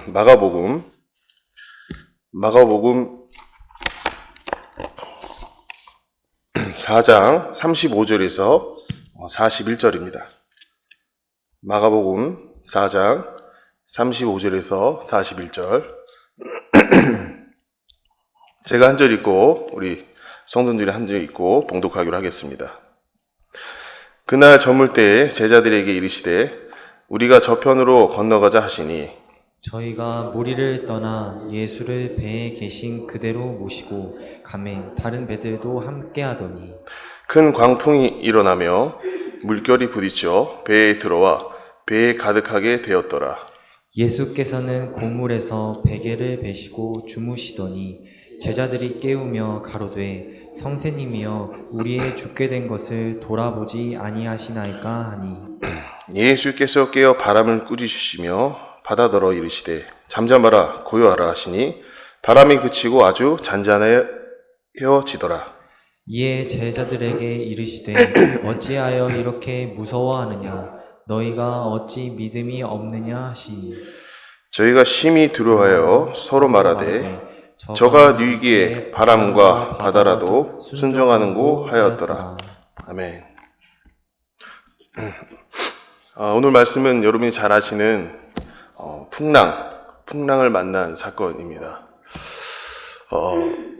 마가복음 4장 35절에서 41절입니다. 마가복음 4장 35절에서 41절. 제가 한 절 읽고 우리 성도들이 한 절 읽고 봉독하기로 하겠습니다. 그날 저물 때에 제자들에게 이르시되 우리가 저편으로 건너가자 하시니 저희가 무리를 떠나 예수를 배에 계신 그대로 모시고 가매 다른 배들도 함께 하더니 큰 광풍이 일어나며 물결이 부딪혀 배에 들어와 배에 가득하게 되었더라. 예수께서는 고물에서 베개를 베시고 주무시더니 제자들이 깨우며 가로되 성세님이여 우리의 죽게 된 것을 돌아보지 아니하시나이까 하니 예수께서 깨어 바람을 꾸짖으시며 바다더러 이르시되 잠잠하라 고요하라 하시니 바람이 그치고 아주 잔잔해지더라. 이에 제자들에게 이르시되 어찌하여 이렇게 무서워하느냐 너희가 어찌 믿음이 없느냐 하시니 저희가 심히 두려워하여 서로 말하되 저가 누이기에 바람과 바다라도 순종하는고 하였더라. 아멘. 오늘 말씀은 여러분이 잘 아시는 풍랑을 만난 사건입니다.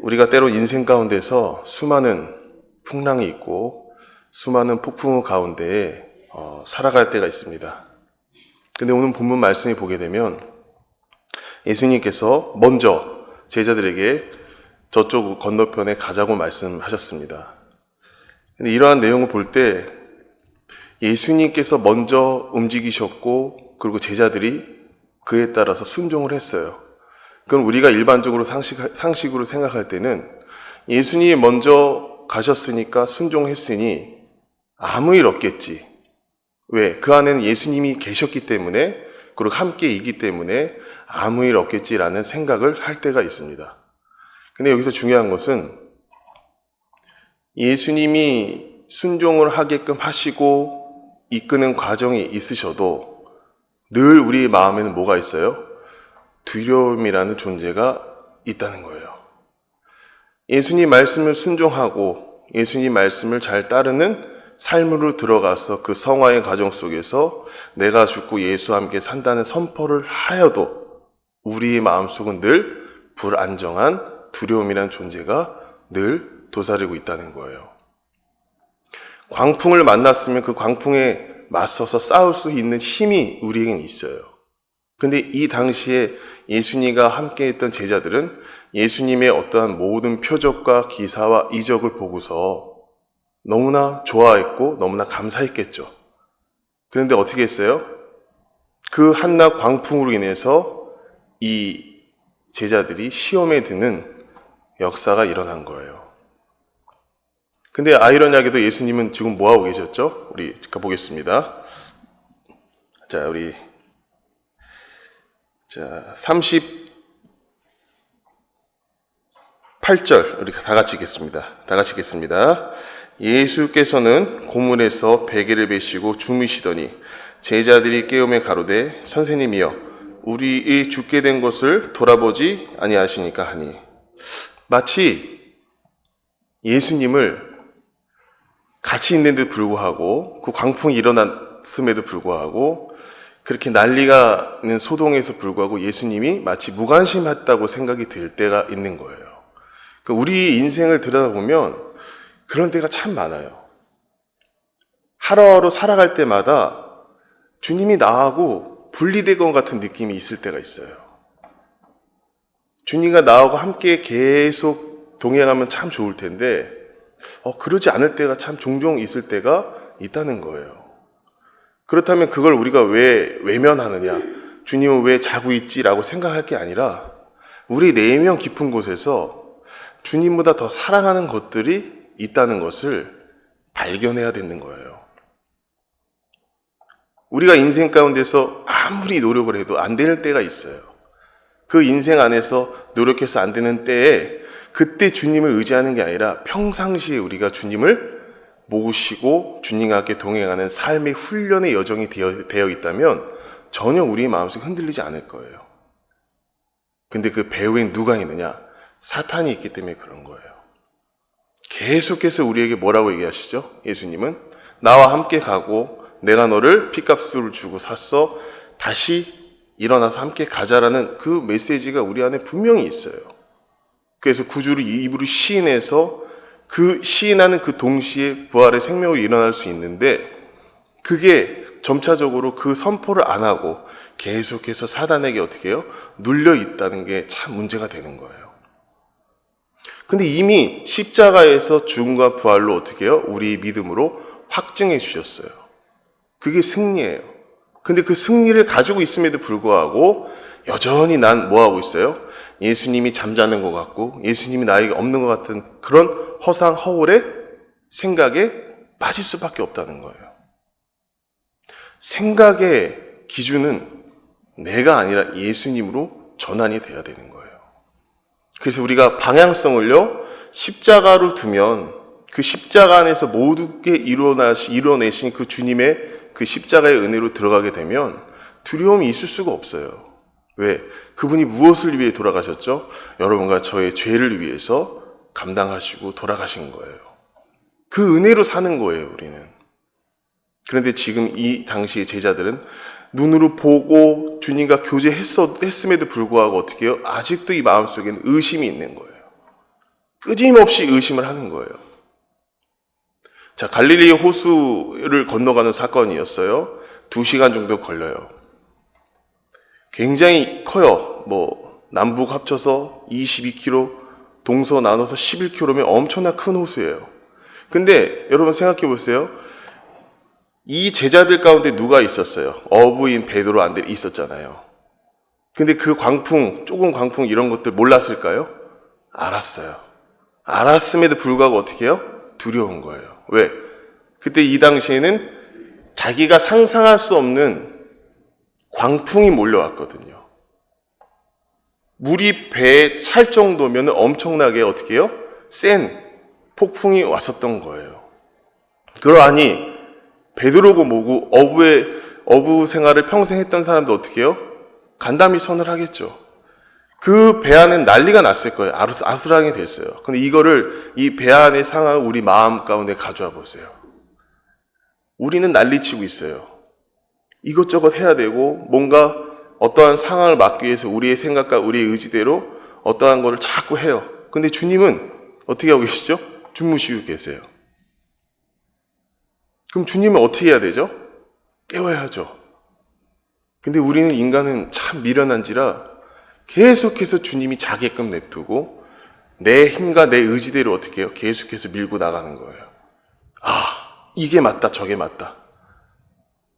우리가 때로 인생 가운데서 수많은 풍랑이 있고 수많은 폭풍우 가운데 살아갈 때가 있습니다. 근데 오늘 본문 말씀을 보게 되면 예수님께서 먼저 제자들에게 저쪽 건너편에 가자고 말씀하셨습니다. 근데 이러한 내용을 볼 때 예수님께서 먼저 움직이셨고 그리고 제자들이 그에 따라서 순종을 했어요. 그건 우리가 일반적으로 상식으로 생각할 때는 예수님이 먼저 가셨으니까 순종했으니 아무 일 없겠지. 왜? 그 안에는 예수님이 계셨기 때문에 그리고 함께 있기 때문에 아무 일 없겠지라는 생각을 할 때가 있습니다. 근데 여기서 중요한 것은 예수님이 순종을 하게끔 하시고 이끄는 과정이 있으셔도 늘 우리 마음에는 뭐가 있어요? 두려움이라는 존재가 있다는 거예요. 예수님 말씀을 순종하고 예수님 말씀을 잘 따르는 삶으로 들어가서 그 성화의 과정 속에서 내가 죽고 예수와 함께 산다는 선포를 하여도 우리의 마음속은 늘 불안정한 두려움이라는 존재가 늘 도사리고 있다는 거예요. 광풍을 만났으면 그 광풍에 맞서서 싸울 수 있는 힘이 우리에겐 있어요. 근데 이 당시에 예수님과 함께 했던 제자들은 예수님의 어떠한 모든 표적과 기사와 이적을 보고서 너무나 좋아했고 너무나 감사했겠죠. 그런데 어떻게 했어요? 그 한낮 광풍으로 인해서 이 제자들이 시험에 드는 역사가 일어난 거예요. 근데 아이러니하게도 예수님은 지금 뭐하고 계셨죠? 우리 보겠습니다. 자, 38절 우리 다 같이 읽겠습니다. 예수께서는 고문에서 베개를 베시고 주무시더니 제자들이 깨우며 가로되 선생님이여 우리의 죽게 된 것을 돌아보지 아니하시니까 하니 마치 예수님을 같이 있는데도 불구하고 그 광풍이 일어났음에도 불구하고 그렇게 난리가 는 소동에서 불구하고 예수님이 마치 무관심했다고 생각이 들 때가 있는 거예요. 그러니까 우리 인생을 들여다보면 그런 때가 참 많아요. 하루하루 살아갈 때마다 주님이 나하고 분리된 것 같은 느낌이 있을 때가 있어요. 주님과 나하고 함께 계속 동행하면 참 좋을 텐데 그러지 않을 때가 참 종종 있을 때가 있다는 거예요. 그렇다면 그걸 우리가 왜 외면하느냐, 주님은 왜 자고 있지라고 생각할 게 아니라 우리 내면 깊은 곳에서 주님보다 더 사랑하는 것들이 있다는 것을 발견해야 되는 거예요. 우리가 인생 가운데서 아무리 노력을 해도 안 되는 때가 있어요. 그 인생 안에서 노력해서 안 되는 때에 그때 주님을 의지하는 게 아니라 평상시에 우리가 주님을 모시고 주님과 함께 동행하는 삶의 훈련의 여정이 되어 있다면 전혀 우리 마음속이 흔들리지 않을 거예요. 근데 그 배후엔 누가 있느냐? 사탄이 있기 때문에 그런 거예요. 계속해서 우리에게 뭐라고 얘기하시죠? 예수님은 나와 함께 가고 내가 너를 핏값을 주고 샀어. 다시 일어나서 함께 가자라는 그 메시지가 우리 안에 분명히 있어요. 그래서 구주를 입으로 시인해서 그 시인하는 그 동시에 부활의 생명으로 일어날 수 있는데 그게 점차적으로 그 선포를 안 하고 계속해서 사단에게 어떻게 해요? 눌려 있다는 게 참 문제가 되는 거예요. 근데 이미 십자가에서 죽음과 부활로 어떻게 해요? 우리 믿음으로 확증해 주셨어요. 그게 승리예요. 근데 그 승리를 가지고 있음에도 불구하고 여전히 난 뭐하고 있어요? 예수님이 잠자는 것 같고 예수님이 나에게 없는 것 같은 그런 허상 허울의 생각에 빠질 수밖에 없다는 거예요. 생각의 기준은 내가 아니라 예수님으로 전환이 돼야 되는 거예요. 그래서 우리가 방향성을요, 십자가로 두면 그 십자가 안에서 모든 게 이뤄내신 그 주님의 그 십자가의 은혜로 들어가게 되면 두려움이 있을 수가 없어요. 왜? 그분이 무엇을 위해 돌아가셨죠? 여러분과 저의 죄를 위해서 감당하시고 돌아가신 거예요. 그 은혜로 사는 거예요, 우리는. 그런데 지금 이 당시의 제자들은 눈으로 보고 주님과 교제했음에도 불구하고 어떻게 해요? 아직도 이 마음속에는 의심이 있는 거예요. 끊임없이 의심을 하는 거예요. 자, 갈릴리 호수를 건너가는 사건이었어요. 2시간 정도 걸려요. 굉장히 커요. 남북 합쳐서 22km, 동서 나눠서 11km면 엄청나 큰 호수예요. 근데 여러분 생각해 보세요. 이 제자들 가운데 누가 있었어요? 어부인 베드로 안드레 있었잖아요. 근데 그 광풍, 조금 광풍 이런 것들 몰랐을까요? 알았어요. 알았음에도 불구하고 어떻게 해요? 두려운 거예요. 왜? 그때 이 당시에는 자기가 상상할 수 없는 광풍이 몰려왔거든요. 물이 배에 찰 정도면 엄청나게 어떻게 해요? 센 폭풍이 왔었던 거예요. 그러하니 베드로고 뭐고 어부 생활을 평생 했던 사람도 어떻게 해요? 간담이 선을 하겠죠. 그 배 안엔 난리가 났을 거예요. 아수랑이 됐어요. 근데 이거를 이 배 안의 상황을 우리 마음 가운데 가져와 보세요. 우리는 난리치고 있어요. 이것저것 해야 되고 뭔가 어떠한 상황을 막기 위해서 우리의 생각과 우리의 의지대로 어떠한 거를 자꾸 해요. 근데 주님은 어떻게 하고 계시죠? 주무시고 계세요. 그럼 주님은 어떻게 해야 되죠? 깨워야죠. 근데 우리는 인간은 참 미련한지라 계속해서 주님이 자게끔 냅두고 내 힘과 내 의지대로 어떻게 해요? 계속해서 밀고 나가는 거예요. 아, 이게 맞다, 저게 맞다.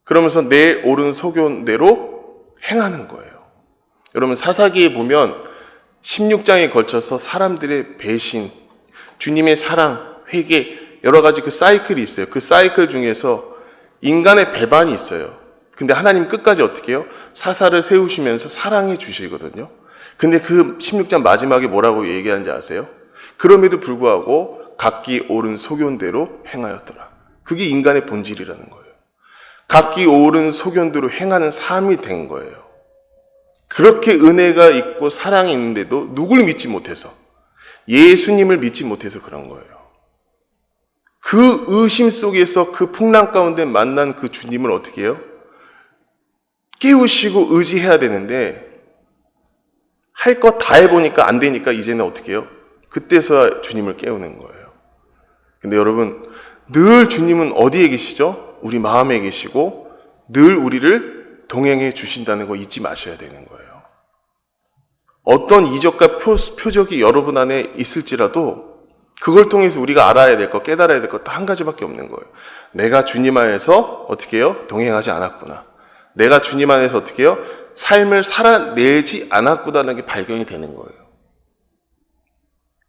그러면서 내 옳은 소견대로 행하는 거예요. 여러분 사사기에 보면 16장에 걸쳐서 사람들의 배신, 주님의 사랑, 회개, 여러 가지 그 사이클이 있어요. 그 사이클 중에서 인간의 배반이 있어요. 근데 하나님 끝까지 어떻게 해요? 사사를 세우시면서 사랑해 주시거든요. 근데 그 16장 마지막에 뭐라고 얘기하는지 아세요? 그럼에도 불구하고 각기 옳은 소견대로 행하였더라. 그게 인간의 본질이라는 거예요. 각기 옳은 소견대로 행하는 삶이 된 거예요. 그렇게 은혜가 있고 사랑이 있는데도 누굴 믿지 못해서, 예수님을 믿지 못해서 그런 거예요. 그 의심 속에서 그 풍랑 가운데 만난 그 주님을 어떻게 해요? 깨우시고 의지해야 되는데 할 것 다 해보니까 안 되니까 이제는 어떻게 해요? 그때서야 주님을 깨우는 거예요. 근데 여러분 늘 주님은 어디에 계시죠? 우리 마음에 계시고 늘 우리를 동행해 주신다는 거 잊지 마셔야 되는 거예요. 어떤 이적과 표적이 여러분 안에 있을지라도 그걸 통해서 우리가 알아야 될 것, 깨달아야 될 것 딱 한 가지밖에 없는 거예요. 내가 주님 안에서 어떻게 해요? 동행하지 않았구나. 내가 주님 안에서 어떻게 해요? 삶을 살아내지 않았구나라는 게 발견이 되는 거예요.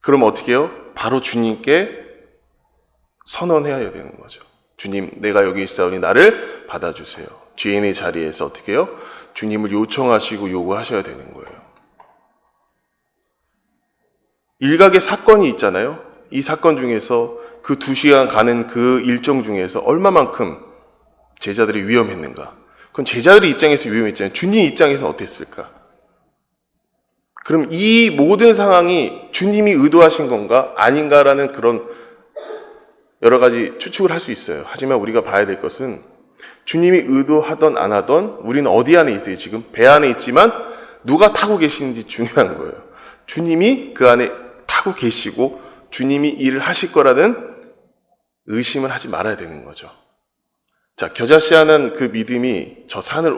그럼 어떻게 해요? 바로 주님께 선언해야 되는 거죠. 주님, 내가 여기 있사오니 나를 받아주세요. 죄인의 자리에서 어떻게 해요? 주님을 요청하시고 요구하셔야 되는 거예요. 일각의 사건이 있잖아요. 이 사건 중에서 그 2시간 가는 그 일정 중에서 얼마만큼 제자들이 위험했는가? 그건 제자들의 입장에서 위험했잖아요. 주님 입장에서 어땠을까? 그럼 이 모든 상황이 주님이 의도하신 건가 아닌가라는 그런 여러 가지 추측을 할 수 있어요. 하지만 우리가 봐야 될 것은 주님이 의도하던 안 하던 우리는 어디 안에 있어요? 지금 배 안에 있지만 누가 타고 계시는지 중요한 거예요. 주님이 그 안에 타고 계시고 주님이 일을 하실 거라는 의심을 하지 말아야 되는 거죠. 자, 겨자씨하는 그 믿음이 저 산을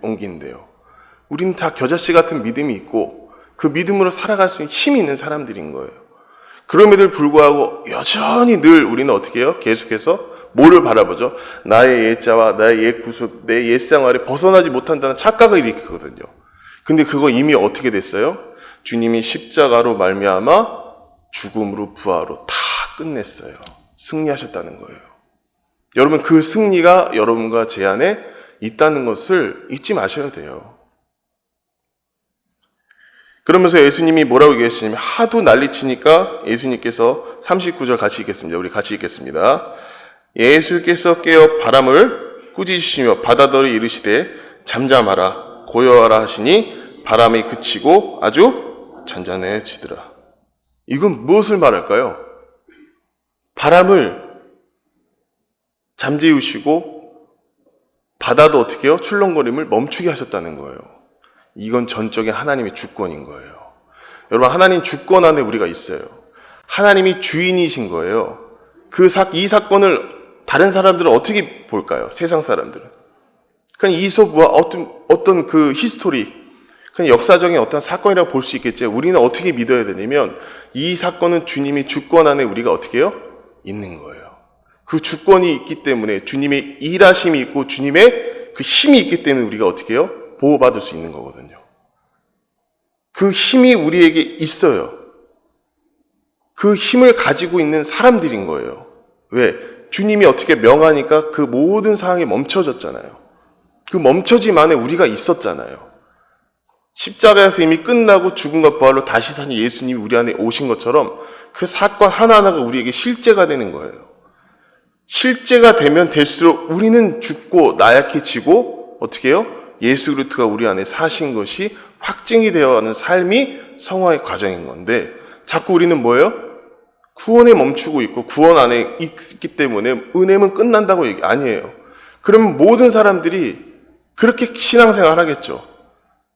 옮긴대요. 우리는 다 겨자씨 같은 믿음이 있고 그 믿음으로 살아갈 수 있는 힘이 있는 사람들인 거예요. 그럼에도 불구하고 여전히 늘 우리는 어떻게 해요? 계속해서 뭐를 바라보죠? 나의 옛자와 나의 옛 구습, 내 옛생활에 벗어나지 못한다는 착각을 일으키거든요. 근데 그거 이미 어떻게 됐어요? 주님이 십자가로 말미암아 죽음으로 부활로 다 끝냈어요. 승리하셨다는 거예요. 여러분, 그 승리가 여러분과 제 안에 있다는 것을 잊지 마셔야 돼요. 그러면서 예수님이 뭐라고 얘기하시냐면 하도 난리치니까 예수님께서 39절 같이 읽겠습니다. 우리 같이 읽겠습니다. 예수께서 깨어 바람을 꾸짖으시며 바다더러 이르시되 잠잠하라 고요하라 하시니 바람이 그치고 아주 잔잔해지더라. 이건 무엇을 말할까요? 바람을 잠재우시고 바다도 어떻게 해요? 출렁거림을 멈추게 하셨다는 거예요. 이건 전적인 하나님의 주권인 거예요. 여러분, 하나님 주권 안에 우리가 있어요. 하나님이 주인이신 거예요. 이 사건을 다른 사람들은 어떻게 볼까요? 세상 사람들은. 그냥 이소부와 어떤 그 히스토리, 그냥 역사적인 어떤 사건이라고 볼 수 있겠죠. 우리는 어떻게 믿어야 되냐면 이 사건은 주님의 주권 안에 우리가 어떻게 해요? 있는 거예요. 그 주권이 있기 때문에 주님의 일하심이 있고 주님의 그 힘이 있기 때문에 우리가 어떻게 해요? 보호받을 수 있는 거거든요. 그 힘이 우리에게 있어요. 그 힘을 가지고 있는 사람들인 거예요. 왜? 주님이 어떻게 명하니까 그 모든 상황이 멈춰졌잖아요. 그 멈춰짐 안에 우리가 있었잖아요. 십자가에서 이미 끝나고 죽음과 부활로 다시 사신 예수님이 우리 안에 오신 것처럼 그 사건 하나하나가 우리에게 실제가 되는 거예요. 실제가 되면 될수록 우리는 죽고 나약해지고 어떻게 해요? 예수 그리스도가 우리 안에 사신 것이 확증이 되어가는 삶이 성화의 과정인 건데 자꾸 우리는 뭐예요? 구원에 멈추고 있고 구원 안에 있기 때문에 은혜는 끝난다고 얘기 아니에요. 그러면 모든 사람들이 그렇게 신앙생활 하겠죠.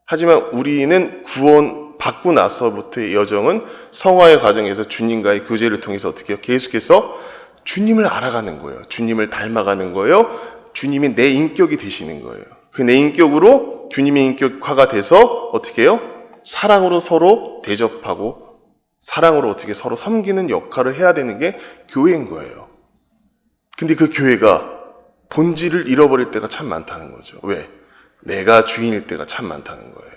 하지만 우리는 구원 받고 나서부터의 여정은 성화의 과정에서 주님과의 교제를 통해서 어떻게 해요? 계속해서 주님을 알아가는 거예요. 주님을 닮아가는 거예요. 주님이 내 인격이 되시는 거예요. 그 내 인격으로 주님의 인격화가 돼서 어떻게 해요? 사랑으로 서로 대접하고 사랑으로 어떻게 서로 섬기는 역할을 해야 되는 게 교회인 거예요. 근데 그 교회가 본질을 잃어버릴 때가 참 많다는 거죠. 왜? 내가 주인일 때가 참 많다는 거예요.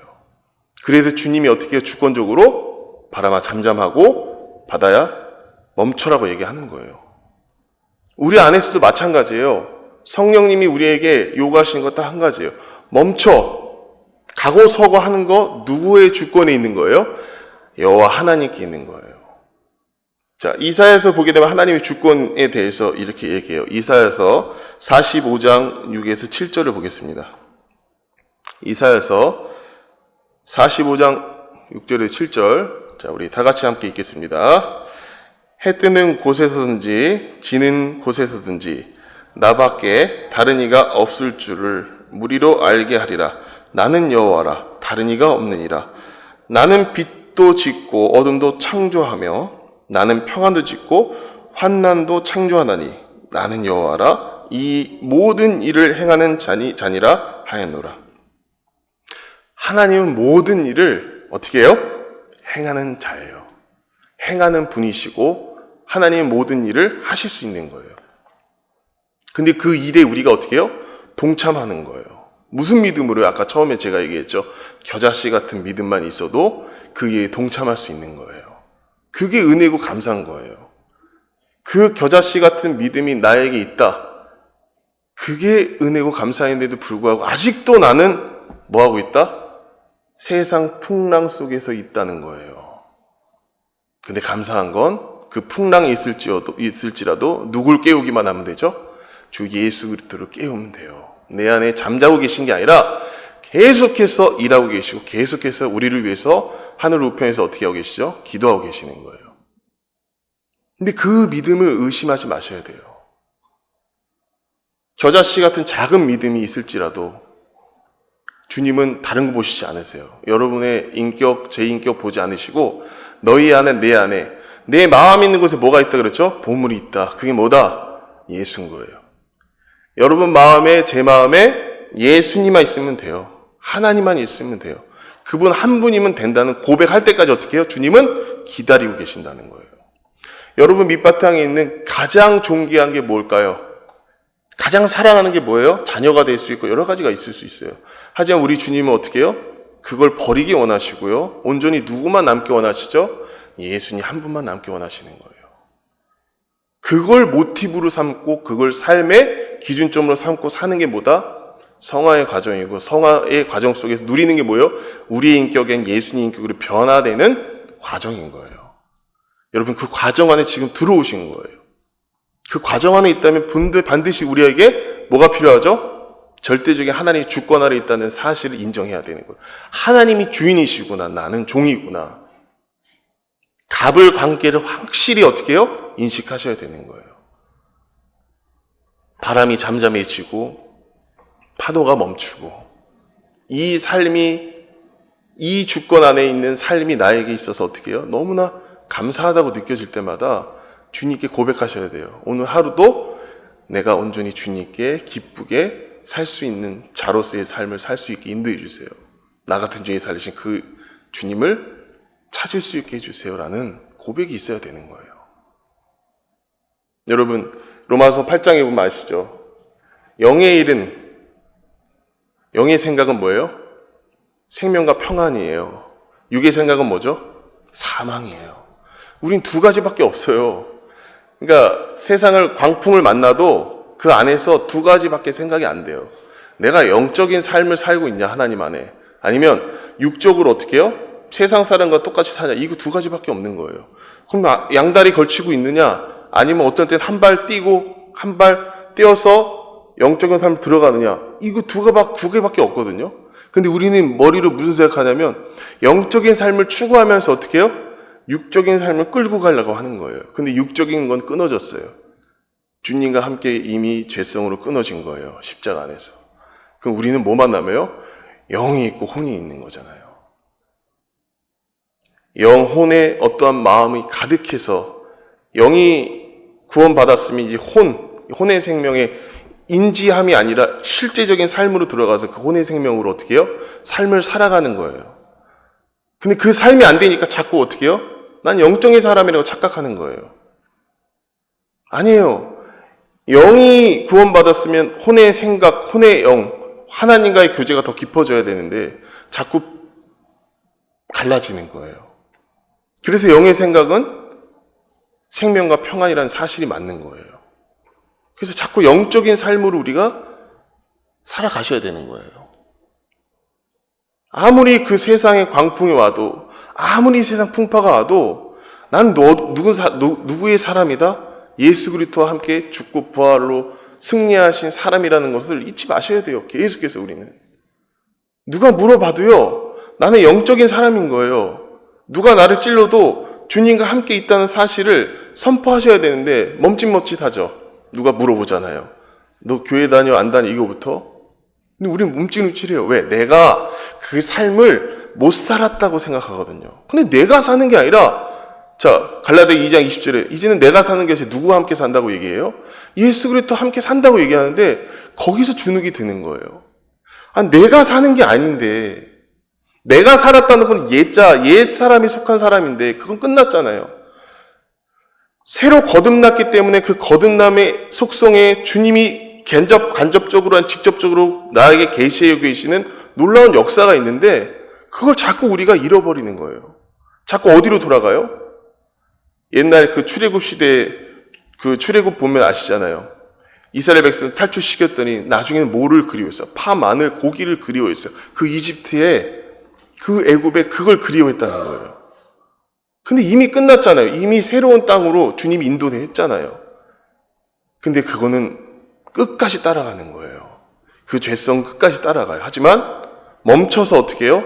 그래서 주님이 어떻게 해요? 주권적으로 바람아 잠잠하고 바다야 멈춰라고 얘기하는 거예요. 우리 안에서도 마찬가지예요. 성령님이 우리에게 요구하시는 것 다 한 가지예요. 멈춰. 가고 서고 하는 거 누구의 주권에 있는 거예요? 여호와 하나님께 있는 거예요. 자, 이사야에서 보게 되면 하나님의 주권에 대해서 이렇게 얘기해요. 이사야서 45장 6에서 7절을 보겠습니다. 이사야서 45장 6절에서 7절. 자, 우리 다 같이 함께 읽겠습니다. 해 뜨는 곳에서든지 지는 곳에서든지 나밖에 다른 이가 없을 줄을 무리로 알게 하리라. 나는 여호와라. 다른 이가 없느니라. 나는 빛도 짓고 어둠도 창조하며 나는 평안도 짓고 환난도 창조하나니 나는 여호와라. 이 모든 일을 행하는 자니라 하였노라. 하나님은 모든 일을 어떻게 해요? 행하는 자예요. 행하는 분이시고 하나님은 모든 일을 하실 수 있는 거예요. 근데 그 일에 우리가 어떻게 해요? 동참하는 거예요. 무슨 믿음으로요? 아까 처음에 제가 얘기했죠. 겨자씨 같은 믿음만 있어도 그 일에 동참할 수 있는 거예요. 그게 은혜고 감사한 거예요. 그 겨자씨 같은 믿음이 나에게 있다. 그게 은혜고 감사인데도 불구하고 아직도 나는 뭐하고 있다? 세상 풍랑 속에서 있다는 거예요. 근데 감사한 건 그 풍랑이 있을지라도 누굴 깨우기만 하면 되죠? 주 예수 그리스도를 깨우면 돼요. 내 안에 잠자고 계신 게 아니라 계속해서 일하고 계시고 계속해서 우리를 위해서 하늘 우편에서 어떻게 하고 계시죠? 기도하고 계시는 거예요. 근데 그 믿음을 의심하지 마셔야 돼요. 겨자씨 같은 작은 믿음이 있을지라도 주님은 다른 거 보시지 않으세요. 여러분의 인격, 제 인격 보지 않으시고 너희 안에, 내 마음 있는 곳에 뭐가 있다 그랬죠? 보물이 있다. 그게 뭐다? 예수인 거예요. 여러분 마음에, 제 마음에 예수님만 있으면 돼요. 하나님만 있으면 돼요. 그분 한 분이면 된다는 고백할 때까지 어떻게 해요? 주님은 기다리고 계신다는 거예요. 여러분 밑바탕에 있는 가장 존귀한 게 뭘까요? 가장 사랑하는 게 뭐예요? 자녀가 될 수 있고 여러 가지가 있을 수 있어요. 하지만 우리 주님은 어떻게 해요? 그걸 버리기 원하시고요. 온전히 누구만 남기 원하시죠? 예수님 한 분만 남기 원하시는 거예요. 그걸 모티브로 삼고 그걸 삶의 기준점으로 삼고 사는 게 뭐다? 성화의 과정이고 성화의 과정 속에서 누리는 게 뭐예요? 우리의 인격엔 예수님 인격으로 변화되는 과정인 거예요. 여러분 그 과정 안에 지금 들어오신 거예요. 그 과정 안에 있다면 반드시 우리에게 뭐가 필요하죠? 절대적인 하나님의 주권 아래 있다는 사실을 인정해야 되는 거예요. 하나님이 주인이시구나. 나는 종이구나. 갑을 관계를 확실히 어떻게 해요? 인식하셔야 되는 거예요. 바람이 잠잠해지고 파도가 멈추고 이 삶이 이 주권 안에 있는 삶이 나에게 있어서 어떻게 해요? 너무나 감사하다고 느껴질 때마다 주님께 고백하셔야 돼요. 오늘 하루도 내가 온전히 주님께 기쁘게 살 수 있는 자로서의 삶을 살 수 있게 인도해 주세요. 나 같은 죄에 살리신 그 주님을 찾을 수 있게 해주세요라는 고백이 있어야 되는 거예요. 여러분 로마서 8장에 보면 아시죠? 영의 일은 영의 생각은 뭐예요? 생명과 평안이에요. 육의 생각은 뭐죠? 사망이에요. 우린 두 가지밖에 없어요. 그러니까 세상을 광풍을 만나도 그 안에서 두 가지밖에 생각이 안 돼요. 내가 영적인 삶을 살고 있냐 하나님 안에, 아니면 육적으로 어떻게 해요? 세상 사람과 똑같이 사냐, 이거 두 가지밖에 없는 거예요. 그럼 양다리 걸치고 있느냐, 아니면 어떤 때는 한 발 뛰고 한 발 떼어서 영적인 삶을 들어가느냐, 이거 두 개밖에 없거든요. 근데 우리는 머리로 무슨 생각하냐면 영적인 삶을 추구하면서 어떻게 해요? 육적인 삶을 끌고 가려고 하는 거예요. 근데 육적인 건 끊어졌어요. 주님과 함께 이미 죄성으로 끊어진 거예요. 십자가 안에서. 그럼 우리는 뭐만 남아요? 영이 있고 혼이 있는 거잖아요. 영혼의 어떠한 마음이 가득해서 영이 구원받았으면 이제 혼의 생명의 인지함이 아니라 실제적인 삶으로 들어가서 그 혼의 생명으로 어떻게 해요? 삶을 살아가는 거예요. 근데 그 삶이 안 되니까 자꾸 어떻게 해요? 난 영적인 사람이라고 착각하는 거예요. 아니에요. 영이 구원받았으면 혼의 생각, 혼의 영, 하나님과의 교제가 더 깊어져야 되는데 자꾸 갈라지는 거예요. 그래서 영의 생각은 생명과 평안이라는 사실이 맞는 거예요. 그래서 자꾸 영적인 삶으로 우리가 살아가셔야 되는 거예요. 아무리 그 세상의 광풍이 와도, 아무리 세상 풍파가 와도 난 누구의 사람이다? 예수 그리스도와 함께 죽고 부활로 승리하신 사람이라는 것을 잊지 마셔야 돼요. 계속해서 우리는. 누가 물어봐도요, 나는 영적인 사람인 거예요. 누가 나를 찔러도 주님과 함께 있다는 사실을 선포하셔야 되는데 멈칫멈칫하죠. 누가 물어보잖아요. 너 교회 다녀 안 다녀 이거부터? 근데 우리는 뭉찔뭉찔해요. 왜? 내가 그 삶을 못 살았다고 생각하거든요. 근데 내가 사는 게 아니라, 자, 갈라디아 2장 20절에 이제는 내가 사는 게 아니라 누구와 함께 산다고 얘기해요? 예수 그리스도와 함께 산다고 얘기하는데 거기서 주눅이 드는 거예요. 내가 사는 게 아닌데, 내가 살았다는 건 옛 사람이 속한 사람인데 그건 끝났잖아요. 새로 거듭났기 때문에 그 거듭남의 속성에 주님이 간접적으로, 직접적으로 나에게 계시해 계시는 놀라운 역사가 있는데 그걸 자꾸 우리가 잃어버리는 거예요. 자꾸 어디로 돌아가요? 옛날 그 출애굽 시대에 그 출애굽 보면 아시잖아요. 이스라엘 백성을 탈출시켰더니 나중에는 뭐를 그리워했어요? 파, 마늘, 고기를 그리워했어요. 그 이집트에, 그 애굽에 그걸 그리워했다는 거예요. 근데 이미 끝났잖아요. 이미 새로운 땅으로 주님이 인도했잖아요. 근데 그거는 끝까지 따라가는 거예요. 그 죄성 끝까지 따라가요. 하지만 멈춰서 어떻게 해요?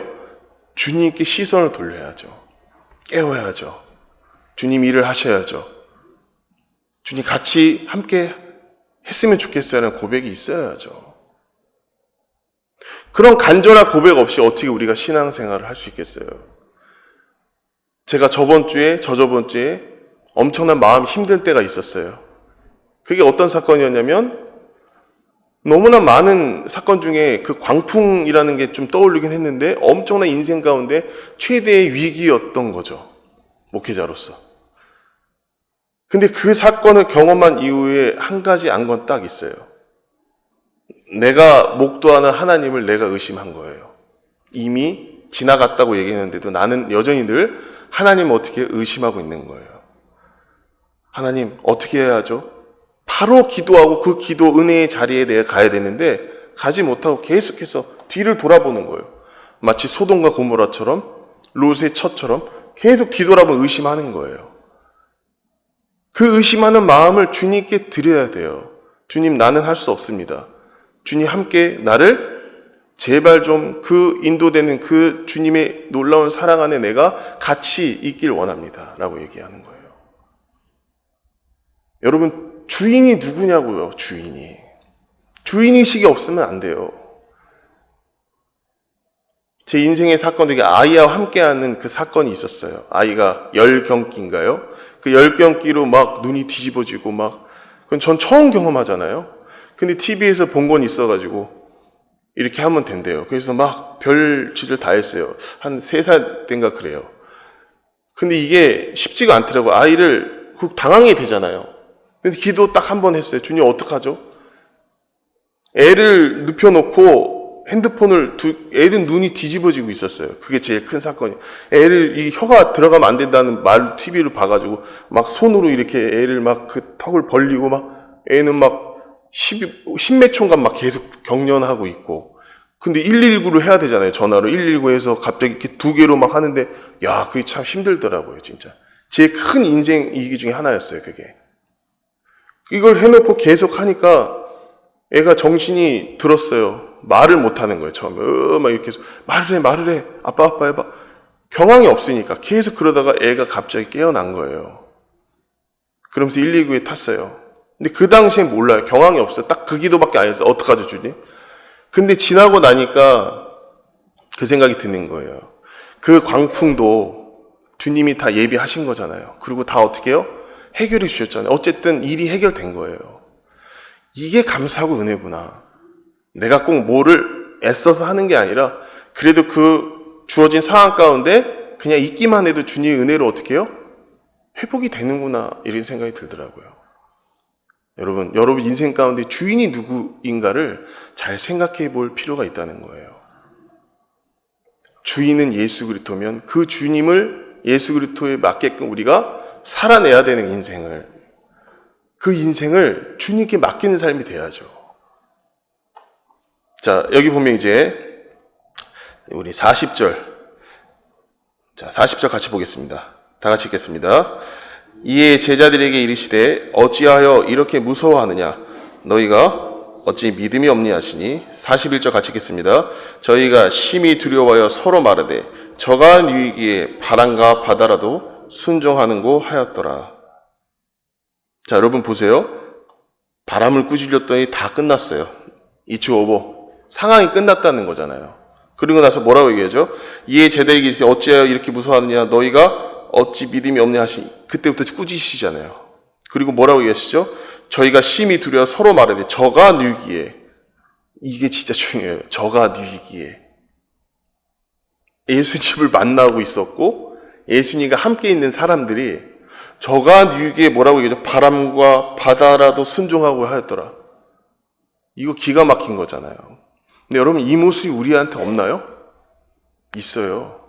주님께 시선을 돌려야죠. 깨워야죠. 주님 일을 하셔야죠. 주님 같이 함께 했으면 좋겠어요 하는 고백이 있어야죠. 그런 간절한 고백 없이 어떻게 우리가 신앙생활을 할 수 있겠어요? 제가 저번 주에 엄청난 마음이 힘들 때가 있었어요. 그게 어떤 사건이었냐면 너무나 많은 사건 중에 그 광풍이라는 게 좀 떠오르긴 했는데 엄청난 인생 가운데 최대의 위기였던 거죠. 목회자로서. 근데 그 사건을 경험한 이후에 한 가지 안 건 딱 있어요. 내가 목도하는 하나님을 내가 의심한 거예요. 이미 지나갔다고 얘기했는데도 나는 여전히 늘 하나님을 어떻게 의심하고 있는 거예요. 하나님 어떻게 해야 하죠? 바로 기도하고 그 기도 은혜의 자리에 내가 가야 되는데 가지 못하고 계속해서 뒤를 돌아보는 거예요. 마치 소돔과 고모라처럼 롯의 처처럼 계속 뒤돌아보면 의심하는 거예요. 그 의심하는 마음을 주님께 드려야 돼요. 주님, 나는 할 수 없습니다. 주님 함께 나를 제발 좀 그 인도되는 그 주님의 놀라운 사랑 안에 내가 같이 있길 원합니다. 라고 얘기하는 거예요. 여러분, 주인이 누구냐고요, 주인이. 주인의식이 없으면 안 돼요. 제 인생의 사건 중에 아이와 함께하는 그 사건이 있었어요. 아이가 열경기인가요? 그 열경기로 막 눈이 뒤집어지고 막, 그건 전 처음 경험하잖아요. 근데 TV에서 본 건 있어가지고 이렇게 하면 된대요. 그래서 막 별짓을 다 했어요. 한 3살 땐가 그래요. 근데 이게 쉽지가 않더라고요. 아이를 당황이 되잖아요. 근데 기도 딱 한 번 했어요. 주님 어떡하죠? 애를 눕혀놓고 핸드폰을 애들 눈이 뒤집어지고 있었어요. 그게 제일 큰 사건이에요. 애를 이 혀가 들어가면 안 된다는 말 TV를 봐가지고 막 손으로 이렇게 애를 막 그 턱을 벌리고 막 애는 막 십몇 초간 막 계속 경련하고 있고. 근데 119를 해야 되잖아요. 전화로 119에서 갑자기 이렇게 2개로 막 하는데 야, 그게 참 힘들더라고요, 진짜. 제 큰 인생 이기 중에 하나였어요, 그게. 이걸 해놓고 계속 하니까 애가 정신이 들었어요. 말을 못 하는 거예요, 처음에. 막 이렇게 해서 말을 해. 아빠 해봐. 경황이 없으니까 계속 그러다가 애가 갑자기 깨어난 거예요. 그러면서 119에 탔어요. 근데 그 당시엔 몰라요. 경황이 없어요. 딱 그 기도밖에 안 했어요. 어떡하죠, 주님? 근데 지나고 나니까 그 생각이 드는 거예요. 그 광풍도 주님이 다 예비하신 거잖아요. 그리고 다 어떻게 해요? 해결해 주셨잖아요. 어쨌든 일이 해결된 거예요. 이게 감사하고 은혜구나. 내가 꼭 뭐를 애써서 하는 게 아니라 그래도 그 주어진 상황 가운데 그냥 있기만 해도 주님의 은혜로 어떻게 해요? 회복이 되는구나, 이런 생각이 들더라고요. 여러분 인생 가운데 주인이 누구인가를 잘 생각해 볼 필요가 있다는 거예요. 주인은 예수 그리스도면 그 주님을 예수 그리스도에 맞게끔 우리가 살아내야 되는 인생을, 그 인생을 주님께 맡기는 삶이 돼야죠. 자, 여기 보면 이제 우리 40절. 자, 40절 같이 보겠습니다. 다 같이 읽겠습니다. 이에 제자들에게 이르시되 어찌하여 이렇게 무서워하느냐? 너희가 어찌 믿음이 없니 하시니. 41절 같이 읽겠습니다. 저희가 심히 두려워하여 서로 말하되 저가 누이기에 바람과 바다라도 순종하는고 하였더라. 자, 여러분 보세요. 바람을 꾸짖렸더니 다 끝났어요. It's over. 상황이 끝났다는 거잖아요. 그리고 나서 뭐라고 얘기하죠? 이에 제자들에게 이르시되 어찌하여 이렇게 무서워하느냐? 너희가 어찌 믿음이 없냐 하시니. 그때부터 꾸짖으시잖아요. 그리고 뭐라고 얘기하시죠? 저희가 심히 두려워 서로 말하되 저가 누이기에. 이게 진짜 중요해요. 저가 누이기에. 예수님을 만나고 있었고 예수님과 함께 있는 사람들이 저가 누이기에 뭐라고 얘기하죠? 바람과 바다라도 순종하고 하였더라. 이거 기가 막힌 거잖아요. 근데 여러분, 이 모습이 우리한테 없나요? 있어요.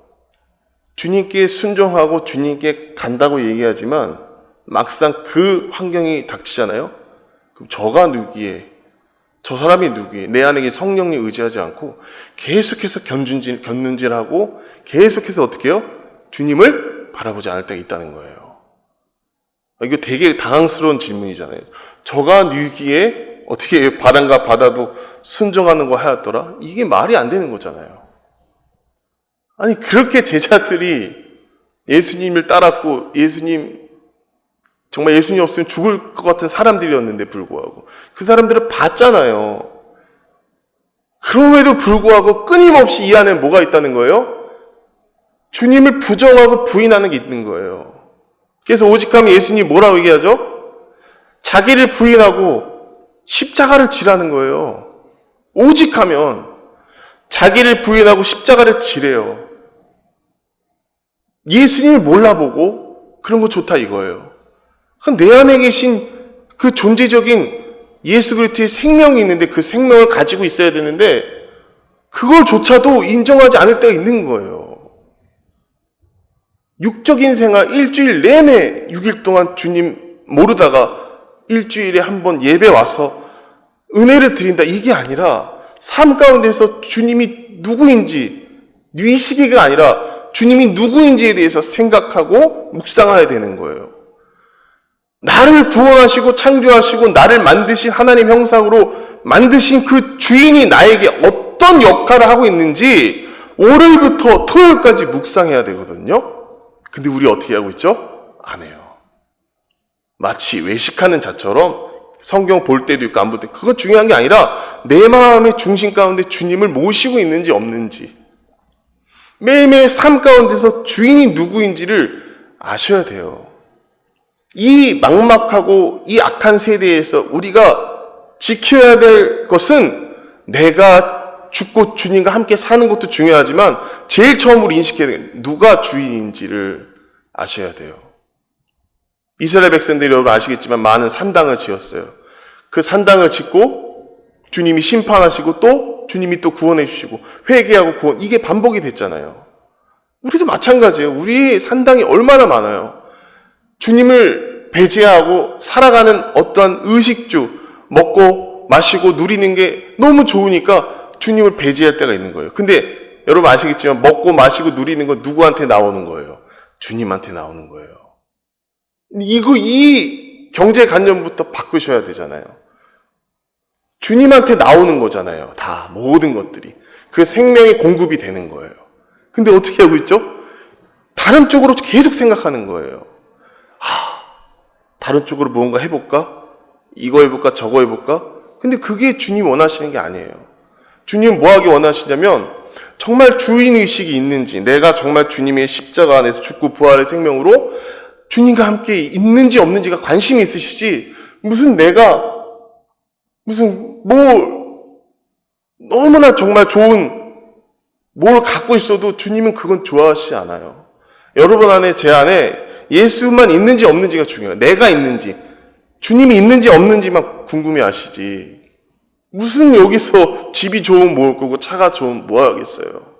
주님께 순종하고 주님께 간다고 얘기하지만 막상 그 환경이 닥치잖아요. 그럼 저가 누구기에, 저 사람이 누구기에, 내 안에 성령님 의지하지 않고 계속해서 견눈질하고 계속해서 어떻게 해요? 주님을 바라보지 않을 때가 있다는 거예요. 이거 되게 당황스러운 질문이잖아요. 저가 누구기에 어떻게 바람과 바다도 순종하는 거 하였더라? 이게 말이 안 되는 거잖아요. 아니, 그렇게 제자들이 예수님을 따랐고, 정말 예수님 없으면 죽을 것 같은 사람들이었는데 불구하고, 그 사람들을 봤잖아요. 그럼에도 불구하고 끊임없이 이 안에 뭐가 있다는 거예요? 주님을 부정하고 부인하는 게 있는 거예요. 그래서 오직하면 예수님이 뭐라고 얘기하죠? 자기를 부인하고 십자가를 지라는 거예요. 오직하면 자기를 부인하고 십자가를 지래요. 예수님을 몰라보고 그런 거 좋다 이거예요. 내 안에 계신 그 존재적인 예수 그리스도의 생명이 있는데 그 생명을 가지고 있어야 되는데 그걸조차도 인정하지 않을 때가 있는 거예요. 육적인 생활 일주일 내내 6일 동안 주님 모르다가 일주일에 한 번 예배 와서 은혜를 드린다 이게 아니라 삶 가운데서 주님이 누구인지 뉘시기가 아니라 주님이 누구인지에 대해서 생각하고 묵상해야 되는 거예요. 나를 구원하시고 창조하시고 나를 만드신 하나님 형상으로 만드신 그 주인이 나에게 어떤 역할을 하고 있는지 월요일부터 토요일까지 묵상해야 되거든요. 근데 우리 어떻게 하고 있죠? 안 해요. 마치 외식하는 자처럼 성경 볼 때도 있고 안 볼 때 그건 중요한 게 아니라 내 마음의 중심 가운데 주님을 모시고 있는지 없는지 매일매일 삶 가운데서 주인이 누구인지를 아셔야 돼요. 이 막막하고 이 악한 세대에서 우리가 지켜야 될 것은 내가 죽고 주님과 함께 사는 것도 중요하지만 제일 처음으로 인식해야 돼요. 누가 주인인지를 아셔야 돼요. 이스라엘 백성들이 여러분 아시겠지만 많은 산당을 지었어요. 그 산당을 짓고 주님이 심판하시고 또 주님이 또 구원해 주시고 회개하고 구원 이게 반복이 됐잖아요. 우리도 마찬가지예요. 우리 산당이 얼마나 많아요. 주님을 배제하고 살아가는 어떠한 의식주 먹고 마시고 누리는 게 너무 좋으니까 주님을 배제할 때가 있는 거예요. 근데 여러분 아시겠지만 먹고 마시고 누리는 건 누구한테 나오는 거예요? 주님한테 나오는 거예요. 이 경제관념부터 바꾸셔야 되잖아요. 주님한테 나오는 거잖아요. 다 모든 것들이. 그 생명이 공급이 되는 거예요. 근데 어떻게 하고 있죠? 다른 쪽으로 계속 생각하는 거예요. 다른 쪽으로 뭔가 해볼까? 이거 해볼까? 저거 해볼까? 근데 그게 주님 원하시는 게 아니에요. 주님 뭐 하기 원하시냐면 정말 주인의식이 있는지 내가 정말 주님의 십자가 안에서 죽고 부활의 생명으로 주님과 함께 있는지 없는지가 관심이 있으시지 내가 너무나 정말 좋은 뭘 갖고 있어도 주님은 그건 좋아하시지 않아요. 여러분 안에 제 안에 예수만 있는지 없는지가 중요해요. 내가 있는지 주님이 있는지 없는지만 궁금해 하시지 여기서 집이 좋으면 모을 거고 차가 좋으면 뭐 하겠어요.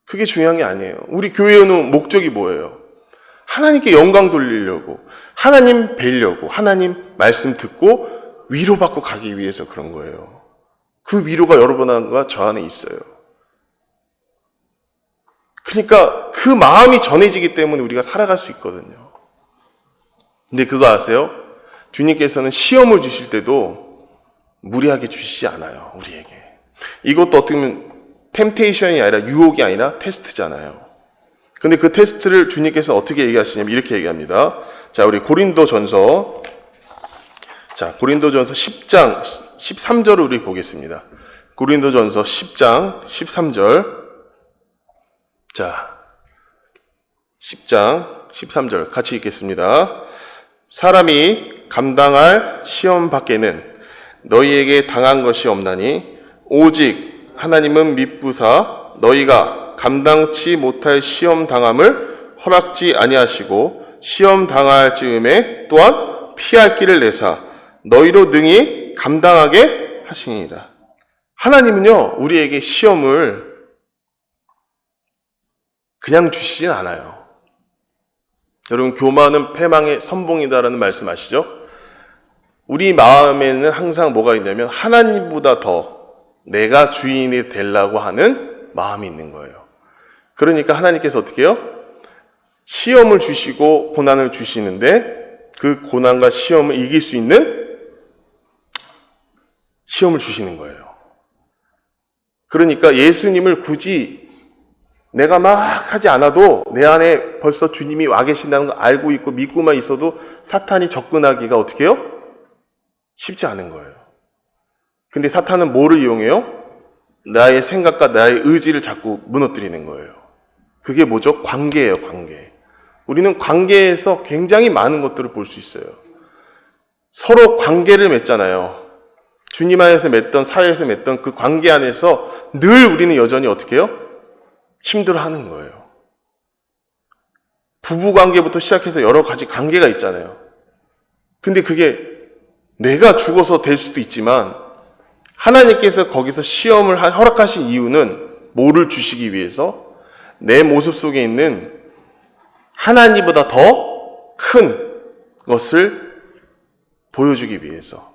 그게 중요한 게 아니에요. 우리 교회는 목적이 뭐예요? 하나님께 영광 돌리려고 하나님 뵈려고 하나님 말씀 듣고 위로받고 가기 위해서 그런 거예요. 그 위로가 여러분과 저 안에 있어요. 그러니까 그 마음이 전해지기 때문에 우리가 살아갈 수 있거든요. 근데 그거 아세요? 주님께서는 시험을 주실 때도 무리하게 주시지 않아요. 우리에게. 이것도 어떻게 보면 템테이션이 아니라 유혹이 아니라 테스트잖아요. 근데 그 테스트를 주님께서 어떻게 얘기하시냐면 이렇게 얘기합니다. 자, 우리 고린도전서 10장 13절을 우리 보겠습니다. 고린도전서 10장 13절. 자, 10장 13절 같이 읽겠습니다. 사람이 감당할 시험 밖에는 너희에게 당한 것이 없나니 오직 하나님은 미쁘사 너희가 감당치 못할 시험 당함을 허락지 아니하시고 시험 당할 즈음에 또한 피할 길을 내사 너희로 능히 감당하게 하시니라. 하나님은요 우리에게 시험을 그냥 주시진 않아요. 여러분 교만은 패망의 선봉이다라는 말씀 아시죠? 우리 마음에는 항상 뭐가 있냐면 하나님보다 더 내가 주인이 되려고 하는 마음이 있는 거예요. 그러니까 하나님께서 어떻게 해요? 시험을 주시고 고난을 주시는데 그 고난과 시험을 이길 수 있는 시험을 주시는 거예요. 그러니까 예수님을 굳이 내가 막 하지 않아도 내 안에 벌써 주님이 와 계신다는 걸 알고 있고 믿고만 있어도 사탄이 접근하기가 어떻게 해요? 쉽지 않은 거예요. 근데 사탄은 뭐를 이용해요? 나의 생각과 나의 의지를 자꾸 무너뜨리는 거예요. 그게 뭐죠? 관계예요, 관계. 우리는 관계에서 굉장히 많은 것들을 볼 수 있어요. 서로 관계를 맺잖아요. 주님 안에서 맺던, 사회에서 맺던 그 관계 안에서 늘 우리는 여전히 어떻게 해요? 힘들어하는 거예요. 부부 관계부터 시작해서 여러 가지 관계가 있잖아요. 근데 그게 내가 죽어서 될 수도 있지만 하나님께서 거기서 시험을 허락하신 이유는 뭐를 주시기 위해서? 내 모습 속에 있는 하나님보다 더 큰 것을 보여주기 위해서.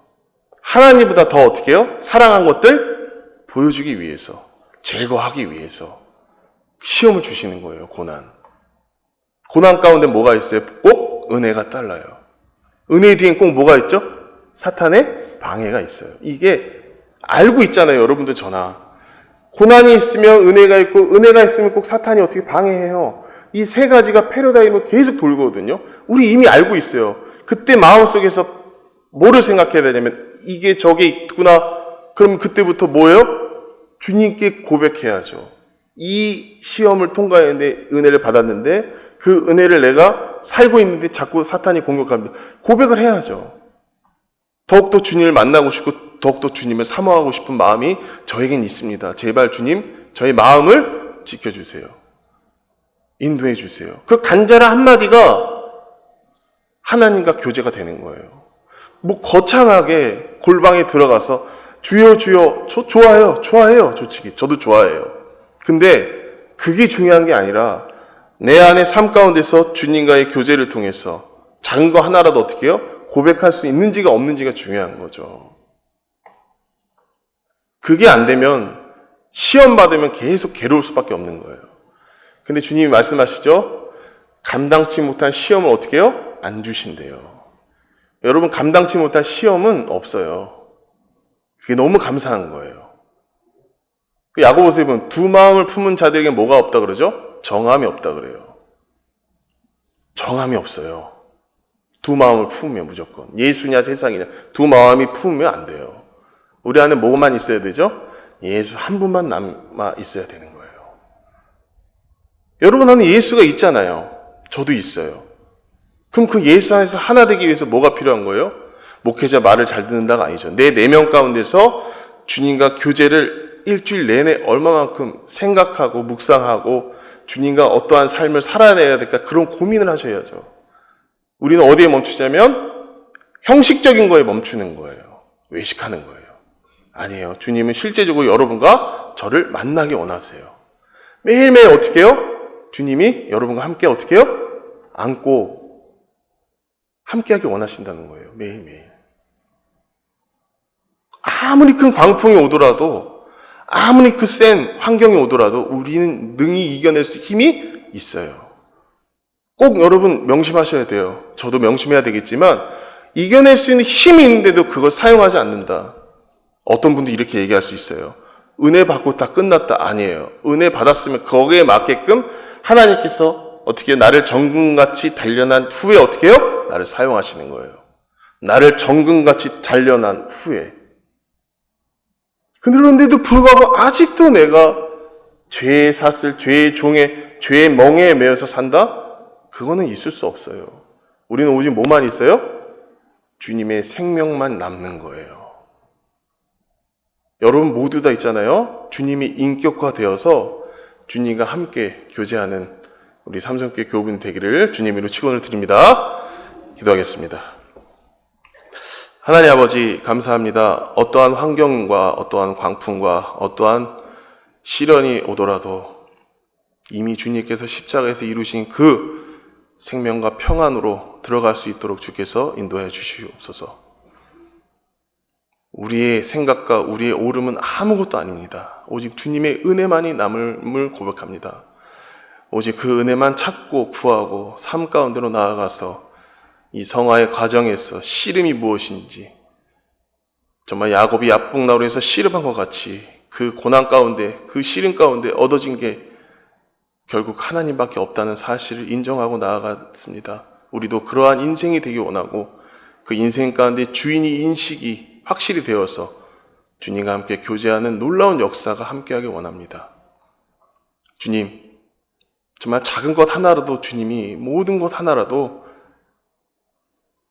하나님보다 더 어떻게 해요? 사랑한 것들 보여주기 위해서. 제거하기 위해서. 시험을 주시는 거예요, 고난. 고난 가운데 뭐가 있어요? 꼭 은혜가 딸라요. 은혜 뒤엔 꼭 뭐가 있죠? 사탄의 방해가 있어요. 이게 알고 있잖아요, 여러분들 저나. 고난이 있으면 은혜가 있고, 은혜가 있으면 꼭 사탄이 어떻게 방해해요. 이 세 가지가 패러다임을 계속 돌거든요. 우리 이미 알고 있어요. 그때 마음속에서 뭐를 생각해야 되냐면 이게 저게 있구나. 그럼 그때부터 뭐예요? 주님께 고백해야죠. 이 시험을 통과했는데 은혜를 받았는데 그 은혜를 내가 살고 있는데 자꾸 사탄이 공격합니다. 고백을 해야죠. 더욱더 주님을 만나고 싶고 더욱더 주님을 사모하고 싶은 마음이 저에겐 있습니다. 제발 주님, 저의 마음을 지켜주세요. 인도해 주세요. 그 간절한 한마디가 하나님과 교제가 되는 거예요. 뭐 거창하게 골방에 들어가서 주여 주여 저 좋아해요 솔직히 저도 좋아해요. 근데 그게 중요한 게 아니라 내 안의 삶 가운데서 주님과의 교제를 통해서 작은 거 하나라도 어떻게 해요? 고백할 수 있는지가 없는지가 중요한 거죠. 그게 안 되면 시험 받으면 계속 괴로울 수밖에 없는 거예요. 근데 주님이 말씀하시죠? 감당치 못한 시험을 어떻게 해요? 안 주신대요. 여러분 감당치 못한 시험은 없어요. 그게 너무 감사한 거예요. 그 야고보서에 보면 두 마음을 품은 자들에게 뭐가 없다 그러죠? 정함이 없다 그래요. 정함이 없어요. 두 마음을 품으면 무조건. 예수냐 세상이냐 두 마음이 품으면 안 돼요. 우리 안에 뭐만 있어야 되죠? 예수 한 분만 남아 있어야 되는 거예요. 여러분 안에 예수가 있잖아요. 저도 있어요. 그럼 그 예수 안에서 하나 되기 위해서 뭐가 필요한 거예요? 목회자 말을 잘 듣는다가 아니죠. 내 내면 가운데서 주님과 교제를 일주일 내내 얼마만큼 생각하고 묵상하고 주님과 어떠한 삶을 살아내야 될까 그런 고민을 하셔야죠. 우리는 어디에 멈추자면 형식적인 거에 멈추는 거예요. 외식하는 거예요. 아니에요. 주님은 실제적으로 여러분과 저를 만나기 원하세요. 매일매일 어떻게 해요? 주님이 여러분과 함께 어떻게 해요? 안고 함께하기 원하신다는 거예요. 매일매일. 아무리 큰 광풍이 오더라도 아무리 그 센 환경이 오더라도 우리는 능히 이겨낼 수 힘이 있어요. 꼭 여러분 명심하셔야 돼요. 저도 명심해야 되겠지만 이겨낼 수 있는 힘이 있는데도 그걸 사용하지 않는다. 어떤 분도 이렇게 얘기할 수 있어요. 은혜 받고 다 끝났다. 아니에요. 은혜 받았으면 거기에 맞게끔 하나님께서 어떻게 나를 정금같이 단련한 후에 어떻게 해요? 나를 사용하시는 거예요. 나를 정금같이 단련한 후에. 그런데도 불구하고 아직도 내가 죄의 사슬, 죄의 종에, 죄의 멍에에 매여서 산다? 그거는 있을 수 없어요. 우리는 오직 뭐만 있어요? 주님의 생명만 남는 거예요. 여러분 모두 다 있잖아요. 주님이 인격화되어서 주님과 함께 교제하는 우리 삼성교회 교우분 되기를 주님으로 축원을 드립니다. 기도하겠습니다. 하나님 아버지 감사합니다. 어떠한 환경과 어떠한 광풍과 어떠한 시련이 오더라도 이미 주님께서 십자가에서 이루신 그 생명과 평안으로 들어갈 수 있도록 주께서 인도해 주시옵소서. 우리의 생각과 우리의 오름은 아무것도 아닙니다. 오직 주님의 은혜만이 남음을 고백합니다. 오직 그 은혜만 찾고 구하고 삶 가운데로 나아가서 이 성화의 과정에서 씨름이 무엇인지 정말 야곱이 야복나루에서 씨름한 것 같이 그 고난 가운데 그 씨름 가운데 얻어진 게 결국 하나님밖에 없다는 사실을 인정하고 나아갔습니다. 우리도 그러한 인생이 되기 원하고 그 인생 가운데 주인이 인식이 확실히 되어서 주님과 함께 교제하는 놀라운 역사가 함께하길 원합니다. 주님, 정말 작은 것 하나라도 주님이 모든 것 하나라도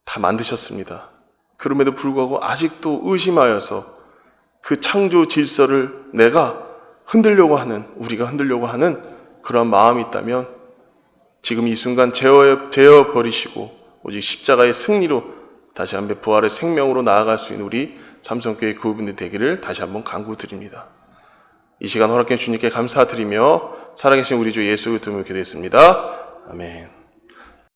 다 만드셨습니다. 그럼에도 불구하고 아직도 의심하여서 그 창조 질서를 내가 흔들려고 하는, 우리가 흔들려고 하는 그런 마음이 있다면 지금 이 순간 제어 버리시고 오직 십자가의 승리로 다시 한번 부활의 생명으로 나아갈 수 있는 우리 삼성교회 교우분들 되기를 다시 한번 간구드립니다. 이 시간 허락해 주님께 감사드리며 살아계신 우리 주 예수 그리스도의 이름으로 기도했습니다. 아멘.